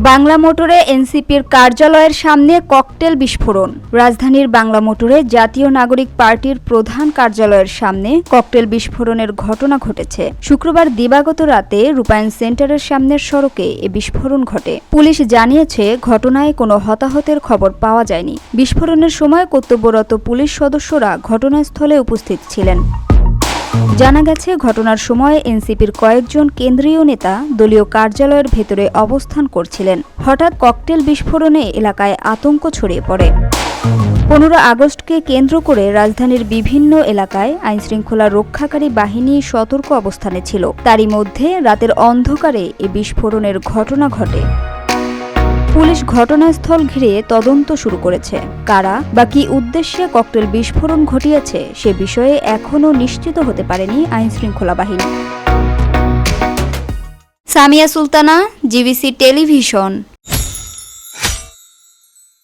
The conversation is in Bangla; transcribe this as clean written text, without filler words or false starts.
বাংলা মোটরে এনসিপির কার্যালয়ের সামনে ককটেল বিস্ফোরণ। রাজধানীর বাংলা মোটরে জাতীয় নাগরিক পার্টির প্রধান কার্যালয়ের সামনে ককটেল বিস্ফোরণের ঘটনা ঘটেছে। শুক্রবার দিবাগত রাতে রূপায়ণ সেন্টারের সামনের সড়কে এ বিস্ফোরণ ঘটে। পুলিশ জানিয়েছে, ঘটনায় কোনো হতাহতের খবর পাওয়া যায়নি। বিস্ফোরণের সময় কর্তব্যরত পুলিশ সদস্যরা ঘটনাস্থলে উপস্থিত ছিলেন। জানা গেছে, ঘটনার সময় এনসিপির কয়েকজন কেন্দ্রীয় নেতা দলীয় কার্যালয়ের ভেতরে অবস্থান করছিলেন। হঠাৎ ককটেল বিস্ফোরণে এলাকায় আতঙ্ক ছড়িয়ে পড়ে। 15 আগস্টকে কেন্দ্র করে রাজধানীর বিভিন্ন এলাকায় আইনশৃঙ্খলা রক্ষাকারী বাহিনী সতর্ক অবস্থানে ছিল। তারই মধ্যে রাতের অন্ধকারে এ বিস্ফোরণের ঘটনা ঘটে। পুলিশ ঘটনাস্থল ঘিরে তদন্ত শুরু করেছে। কারা বা কী উদ্দেশ্যে ককটেল বিস্ফোরণ ঘটিয়েছে সে বিষয়ে এখনও নিশ্চিত হতে পারেনি আইনশৃঙ্খলা বাহিনী। Samia Sultana, GBC television.